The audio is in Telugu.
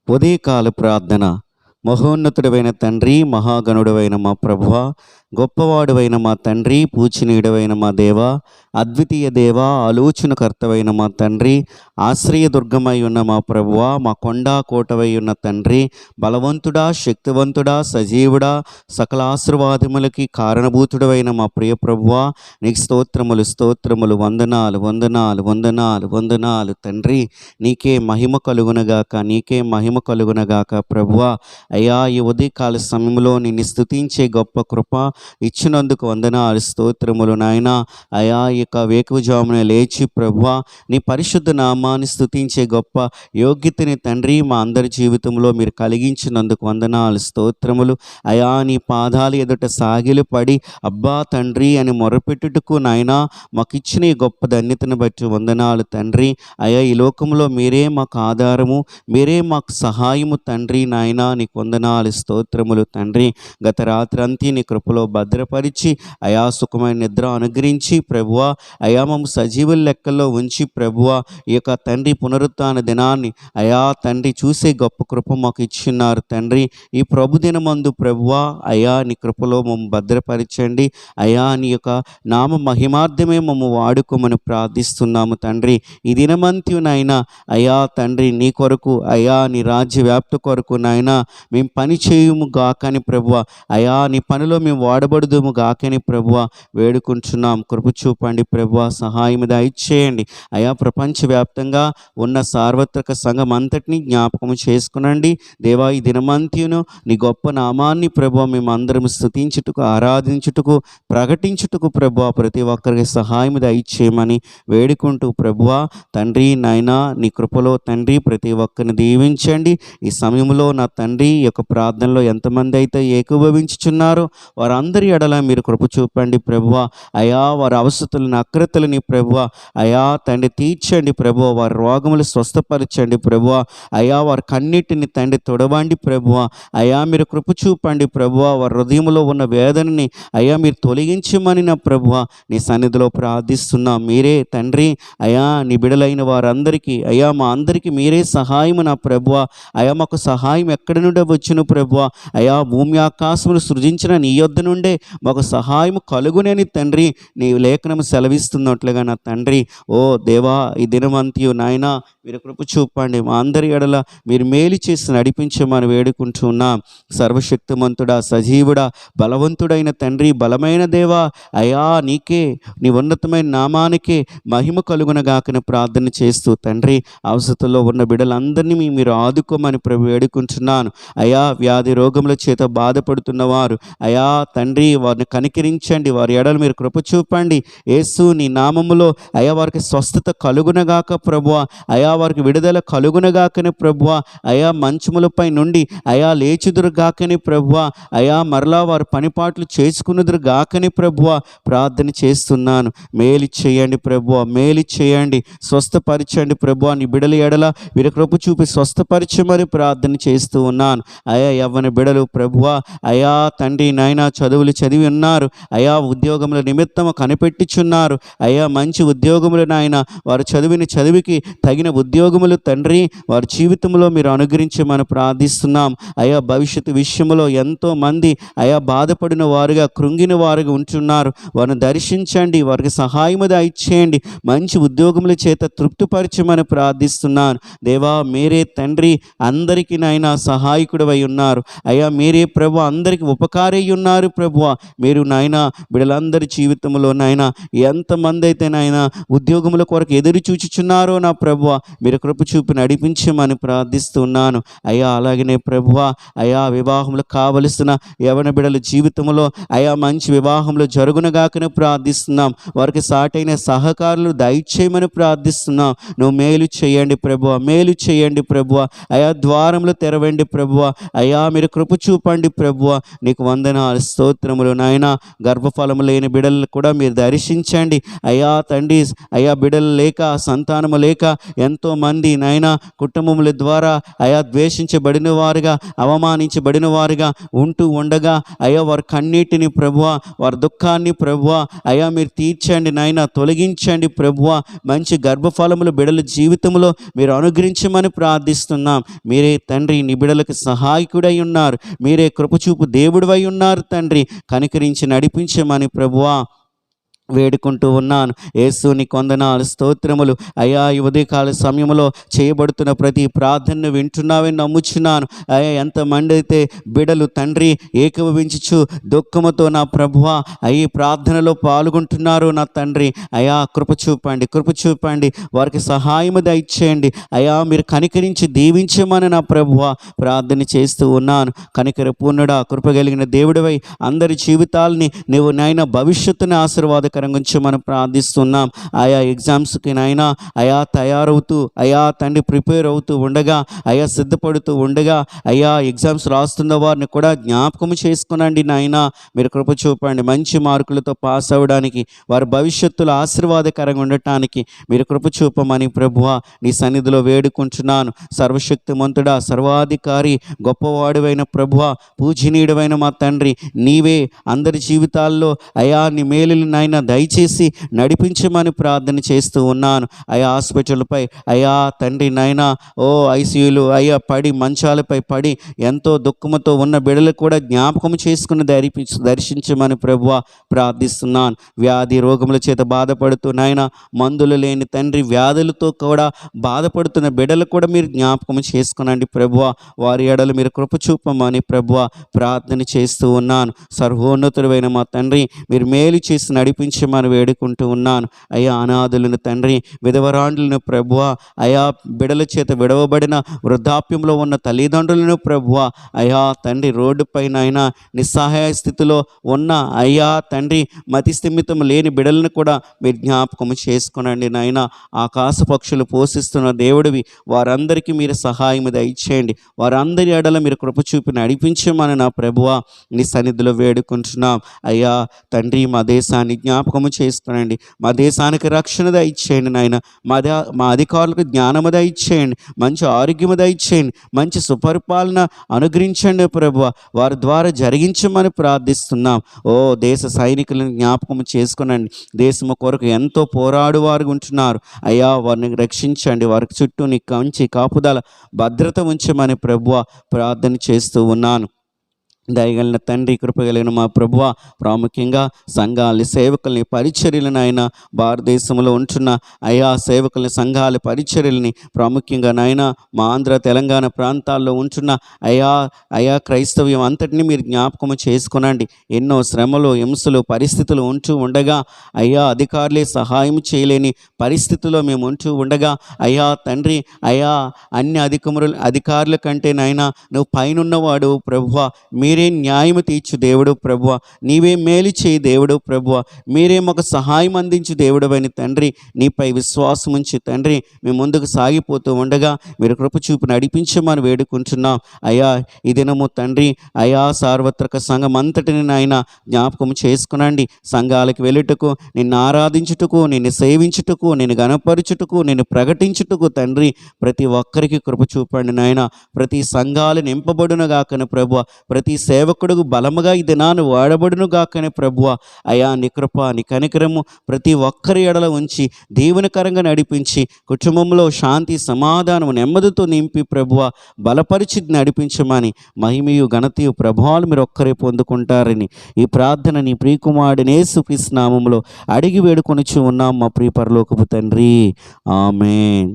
ఉదయకాల ప్రార్థన. మహోన్నతుడవైన తండ్రి, మహాగణుడవైన మా ప్రభువా, గొప్పవాడువైన మా తండ్రి, పూజనీయుడవైన మా దేవా, అద్వితీయ దేవా, ఆలోచనకర్తవైన మా తండ్రి, ఆశ్రయదుర్గమై ఉన్న మా ప్రభువా, మా కొండా కోటవై ఉన్న తండ్రి, బలవంతుడా, శక్తివంతుడా, సజీవుడా, సకల ఆశీర్వాదములకి కారణభూతుడవైన మా ప్రియ ప్రభువా, నీకు స్తోత్రములు స్తోత్రములు, వందనాలు వందనాలు వందనాలు వందనాలు తండ్రి. నీకే మహిమ కలుగునగాక, నీకే మహిమ కలుగునగాక ప్రభువా. అయ్యా, ఈ ఉదయకాల సమయంలో నిన్ను స్తుతించే గొప్ప కృప ఇచ్చినందుకు వందనాలు స్తోత్రములు నాయన. అయా, ఇక వేకువజామున లేచి ప్రభువా, నీ పరిశుద్ధ నామాన్ని స్తుతించే గొప్ప యోగ్యతని తండ్రి మా అందరి జీవితంలో మీరు కలిగించినందుకు వందనాలు స్తోత్రములు. అయా, నీ పాదాలు ఎదుట సాగిలు పడి అబ్బా తండ్రి అని మొరపెట్టుటకు నాయన మాకు ఇచ్చిన ఈ గొప్ప ధన్యతను బట్టి వందనాలు తండ్రి. అయా, ఈ లోకంలో మీరే మాకు ఆధారము, మీరే మాకు సహాయము తండ్రి నాయన. నీకు వందనాలు స్తోత్రములు తండ్రి. గత రాత్రంతా నీ కృపలో భద్రపరిచి అయా సుఖమైన నిద్ర అనుగ్రహించి ప్రభువా, అయా మమ్మ సజీవుల లెక్కల్లో ఉంచి ప్రభువా, ఈ యొక్క తండ్రి పునరుత్థాన దినాన్ని అయా తండ్రి చూసే గొప్ప కృప మాకు ఇచ్చిన్నారు తండ్రి. ఈ ప్రభు దినమందు ప్రభువా, అయా నీ కృపలో మమ్మ భద్రపరచండి. అయా నీ యొక్క నామ మహిమార్థమే మమ్మ వాడుకోమని ప్రార్థిస్తున్నాము తండ్రి. ఈ దినమంత్యునైనా అయా తండ్రి నీ కొరకు, అయా నీ రాజ్య వ్యాప్తి కొరకు నాయన మేము పని చేయుము గాకని ప్రభువా, అయా నీ పనిలో మేము వాడబడుదుము గాకని ప్రభువా వేడుకుంటున్నాం. కృప చూపండి ప్రభువా, సహాయం దయచేయండి. అయా, ప్రపంచవ్యాప్తంగా ఉన్న సార్వత్రిక సంఘం అంతటినీ జ్ఞాపకం చేసుకునండి దేవా. ఈ దినమంత్యును నీ గొప్ప నామాన్ని ప్రభువా మేము అందరం స్తుతించుటకు, ఆరాధించుటకు, ప్రకటించుటకు ప్రభువా ప్రతి ఒక్కరికి సహాయం దయచేయమని వేడుకుంటూ ప్రభువా తండ్రి నాయనా నీ కృపలో తండ్రి ప్రతి ఒక్కరిని దీవించండి. ఈ సమయంలో నా తండ్రి ఈ యొక్క ప్రార్థనలో ఎంతమంది అయితే ఏకీభవించుచున్నారో వారందరి ఎడల మీరు కృప చూపండి ప్రభువా. అయా, వారి అవసరతలను అక్రతలని ప్రభువా అయా తండ్రి తీర్చండి ప్రభువా. వారి రోగములు స్వస్థపరచండి ప్రభువా. అయా, వారి కన్నిటిని తండ్రి తొడవండి ప్రభువా. అయా, మీరు కృప చూపండి ప్రభువా. వారి హృదయంలో ఉన్న వేదనని అయా మీరు తొలగించమని నా ప్రభువా నీ సన్నిధిలో ప్రార్థిస్తున్నాం. మీరే తండ్రి అయా నీ బిడలైన వారందరికీ అయా మా అందరికీ మీరే సహాయము నా ప్రభువా. అయా, మాకు సహాయం ఎక్కడి నుండే వచ్చును ప్రభువా. అయా, భూమి ఆకాశములు సృజించిన నీ యొద్ద నుండే మాకు సహాయం కలుగునని తండ్రి నీ లేఖనం సెలవిస్తున్నట్లుగా నా తండ్రి. ఓ దేవా, ఈ దినమంతియు నాయన మీరు కృప చూపండి. మా అందరి ఎడల మీరు మేలు చేసి నడిపించమని వేడుకుంటున్నాం. సర్వశక్తిమంతుడా, సజీవుడా, బలవంతుడైన తండ్రి, బలమైన దేవా, అయా నీకే నీ ఉన్నతమైన నామానికే మహిమ కలుగునగాకని ప్రార్థన చేస్తూ తండ్రి అవసరతలో ఉన్న బిడ్డలందరినీ మీరు ఆదుకోమని ప్రభు వేడుకుంటున్నాను. అయా, వ్యాధి రోగముల చేత బాధపడుతున్నవారు అయా తండ్రి వారిని కనికరించండి. వారి ఎడలు మీరు కృప చూపండి. యేసు నీ నామములో అయా వారికి స్వస్థత కలుగునగాక ప్రభువా. అయా, వారికి విడుదల కలుగునగాకని ప్రభువా. అయా, మంచములపై నుండి అయా లేచుదురు గాకని ప్రభువా. అయా, మరలా వారు పనిపాట్లు చేసుకున్నదురు గాకని ప్రభువా ప్రార్థన చేస్తున్నాను. మేలు చేయండి ప్రభువా, మేలు చేయండి, స్వస్థపరచండి ప్రభువా. నీ బిడల ఎడల వీరి కృప చూపి స్వస్థపరచమని ప్రార్థన చేస్తూ ఉన్నాను. అయా, యవ్వన బిడలు ప్రభువా అయా తండ్రి నాయన చదువులు చదివి ఉన్నారు. అయా, ఉద్యోగముల నిమిత్తము కనిపెట్టిచున్నారు. అయా, మంచి ఉద్యోగములు నాయన వారు చదివిన చదివికి తగిన ఉద్యోగములు తండ్రి వారి జీవితంలో మీరు అనుగ్రహించమని ప్రార్థిస్తున్నాం. అయా, భవిష్యత్తు విషయంలో ఎంతోమంది అయా బాధపడిన వారుగా, కృంగిన వారుగా ఉంటున్నారు. వారిని దర్శించండి, వారికి సహాయము దయచేయండి. మంచి ఉద్యోగముల చేత తృప్తిపరచమని ప్రార్థిస్తున్నాను దేవా. మీరే తండ్రి అందరికీ నాయన సహాయకుడు అయి ఉన్నారు. అయా, మీరే ప్రభు అందరికీ ఉపకారై ఉన్నారు ప్రభువా. మీరు నాయన బిడ్డలందరి జీవితంలో నాయన ఎంతమంది అయితే నాయన ఉద్యోగముల కొరకు ఎదురు చూచుచున్నారో నా ప్రభువా మీరు కృప చూపి నడిపించమని ప్రార్థిస్తున్నాను. అయా, అలాగనే ప్రభువా అయా వివాహములు కావలసిన యవన బిడ్డల జీవితంలో అయా మంచి వివాహంలో జరుగునగాకని ప్రార్థిస్తున్నాం. వారికి సాటైన సహకారులు దయచేయమని ప్రార్థిస్తున్నాం. నువ్వు మేలు చేయండి ప్రభువా, మేలు చేయండి ప్రభువా. అయా, ద్వారములు తెరవండి ప్రభువా. అయ్యా మీరు కృప చూపండి ప్రభువ. నీకు వందనాలు స్తోత్రములు నాయన. గర్భఫలము లేని బిడ్డలు కూడా మీరు దర్శించండి అయ్యా తండ్రి. అయ్యా బిడ్డలు లేక సంతానము లేక ఎంతోమంది నాయన కుటుంబముల ద్వారా అయా ద్వేషించబడిన వారుగా అవమానించబడిన వారుగా ఉంటూ ఉండగా అయ్యా వారి కన్నీటిని ప్రభువ, వారి దుఃఖాన్ని ప్రభువ అయ్యా మీరు తీర్చండి నాయన, తొలగించండి ప్రభువ. మంచి గర్భఫలములు బిడ్డల జీవితంలో మీరు అనుగ్రహించమని ప్రార్థిస్తున్నాం. మీరే తండ్రి నీ బిడ్డలకు సహాయకుడై ఉన్నారు. మీరే కృపచూపు దేవుడివై ఉన్నారు తండ్రి. కనికరించి నడిపించమని ప్రభువా వేడుకుంటూ ఉన్నాను. యేసుని వందనాలు స్తోత్రములు. అయ్యా ఈ ఉదయకాల సమయంలో చేయబడుతున్న ప్రతి ప్రార్థనను వింటున్నావని నమ్ముచున్నాను. అయ్యా ఎంతమంది అయితే బిడలు తండ్రి ఏకీభవించుచు దుఃఖముతో నా ప్రభువా అయ్యి ప్రార్థనలో పాల్గొంటున్నారు నా తండ్రి. అయ్యా కృప చూపండి వారికి సహాయము దయచేయండి. అయ్యా మీరు కనికరించి దీవించమని నా ప్రభువా ప్రార్థన చేస్తూ ఉన్నాను. కనికర పూర్ణుడా, కృప కలిగిన దేవుడివై అందరి జీవితాలని నీవు నాయన భవిష్యత్తుని ఆశీర్వాద కరంగుంచి మనం ప్రార్థిస్తున్నాం. ఆయా ఎగ్జామ్స్కి నాయనా అయా తయారవుతూ అయా తండ్రి ప్రిపేర్ అవుతూ ఉండగా అయా సిద్ధపడుతూ ఉండగా అయా ఎగ్జామ్స్ రాస్తున్న వారిని కూడా జ్ఞాపకం చేసుకునండి నాయన. మీరు కృప చూపండి. మంచి మార్కులతో పాస్ అవ్వడానికి, వారి భవిష్యత్తులో ఆశీర్వాదకరంగా ఉండటానికి మీరు కృప చూపమని ప్రభువా నీ సన్నిధిలో వేడుకుంటున్నాను. సర్వశక్తిమంతుడా, సర్వాధికారి, గొప్పవాడువైన ప్రభువా, పూజనీయుడైన మా తండ్రి నీవే అందరి జీవితాల్లో అయా నీ మేలులు నాయన దయచేసి నడిపించమని ప్రార్థన చేస్తూ ఉన్నాను. అయా హాస్పిటల్పై అయా తండ్రి నాయన ఐసీయూలు అయ్యా పడి మంచాలపై పడి ఎంతో దుఃఖముతో ఉన్న బిడ్డలు కూడా జ్ఞాపకం చేసుకుని దర్శించమని ప్రభువా ప్రార్థిస్తున్నాను. వ్యాధి రోగముల చేత బాధపడుతూ నాయన మందులు లేని తండ్రి వ్యాధులతో కూడా బాధపడుతున్న బిడ్డలు కూడా మీరు జ్ఞాపకం చేసుకునండి ప్రభువా. వారి ఎడలు మీరు కృప చూపమని ప్రభువా ప్రార్థన చేస్తూ ఉన్నాను. సర్వోన్నతుడైన మా తండ్రి మీరు మేలు చేసి నడిపించమని వేడుకుంటూ ఉన్నాను. అయ్యా అనాథులను తండ్రి, విధవరాండ్లను ప్రభువా, అయా బిడల చేత విడవబడిన వృద్ధాప్యంలో ఉన్న తల్లిదండ్రులను ప్రభువా, అయా తండ్రి రోడ్డుపైన అయినా నిస్సహాయ స్థితిలో ఉన్న అయ్యా తండ్రి మతి స్థిమితం లేని బిడలను కూడా మీరు జ్ఞాపకం చేసుకునండి నాయన. ఆకాశ పక్షులు పోషిస్తున్న దేవుడివి, వారందరికీ మీరు సహాయం దయచేయండి. వారందరి ఎడల మీరు కృప చూపి నడిపించమని నా ప్రభువా నీ సన్నిధిలో వేడుకుంటున్నాం. అయ్యా తండ్రి మా దేశాన్ని జ్ఞాపకము చేసుకునండి. మా దేశానికి రక్షణ దయచేయండి నాయన. మా అధికారులకు జ్ఞానము దయచేయండి, మంచి ఆరోగ్యము దయచేయండి, మంచి సుపరిపాలన అనుగ్రహించండి ప్రభువా. వారి ద్వారా జరిగించమని ప్రార్థిస్తున్నాం. దేశ సైనికులను జ్ఞాపకం చేసుకునండి. దేశము కొరకు ఎంతో పోరాడువారు ఉంటున్నారు. అయ్యా వారిని రక్షించండి. వారికి చుట్టూ నీ కంచి కాపుదల భద్రత ఉంచమని ప్రభువా ప్రార్థన చేస్తూ ఉన్నాను. దయగలిగిన తండ్రి, కృపగలిగిన మా ప్రభువా, ప్రాముఖ్యంగా సంఘాలని, సేవకుల్ని, పరిచర్యలను ఆయన భారతదేశంలో ఉంటున్న అయా సేవకుల్ని, సంఘాల పరిచర్యలని, ప్రాముఖ్యంగా నాయన మా ఆంధ్ర తెలంగాణ ప్రాంతాల్లో ఉంటున్న అయా క్రైస్తవ్యం అంతటినీ మీరు జ్ఞాపకం చేసుకునండి. ఎన్నో శ్రమలు, హింసలు, పరిస్థితులు ఉంటూ ఉండగా అయ్యా అధికారులే సహాయం చేయలేని పరిస్థితుల్లో మేము ఉంటూ ఉండగా అయ్యా తండ్రి అన్ని అధికారుల కంటే నాయన నువ్వు పైనున్నవాడు ప్రభువా. మీరే న్యాయము తీర్చు దేవుడు ప్రభువ, నీవే మేలు చేయి దేవుడు ప్రభువ, మీరే మాకు సహాయం అందించు దేవుడు అని తండ్రి నీపై విశ్వాసం ఉంచి తండ్రి మేము ముందుకు సాగిపోతూ ఉండగా మీరు కృప చూపి నడిపించమని వేడుకుంటున్నాం. అయ్యా ఈ దినము తండ్రి సార్వత్రిక సంఘం అంతటిని నాయన జ్ఞాపకం చేసుకునండి. సంఘాలకు వెళ్ళుటకు, నిన్ను ఆరాధించుటకు, నిన్ను సేవించుటకు, నిన్ను గణపరచుటకు, నిన్ను ప్రకటించుటకు తండ్రి ప్రతి ఒక్కరికి కృప చూపండి నాయన. ప్రతి సంఘాలు నింపబడును గాకని ప్రభువ, ప్రతి సేవకుడు బలముగా ఈ దినాన్ని వాడబడును గాకని ప్రభువ. అయా నీ కృప, నీ కనికరము ప్రతి ఒక్కరి ఎడల ఉంచి దీవెనకరంగా నడిపించి కుటుంబంలో శాంతి, సమాధానం, నెమ్మదితో నింపి ప్రభువ బలపరిచి నడిపించమని మహిమయు, ఘనతయు, ప్రభావాలు మీరు ఒక్కరే పొందుకుంటారని ఈ ప్రార్థన నీ ప్రియకుమారుడిని యేసుక్రీస్తు నామములో అడిగి వేడుకొనుచు ఉన్నాం మా ప్రియ పరలోకపు తండ్రి. ఆమేన్.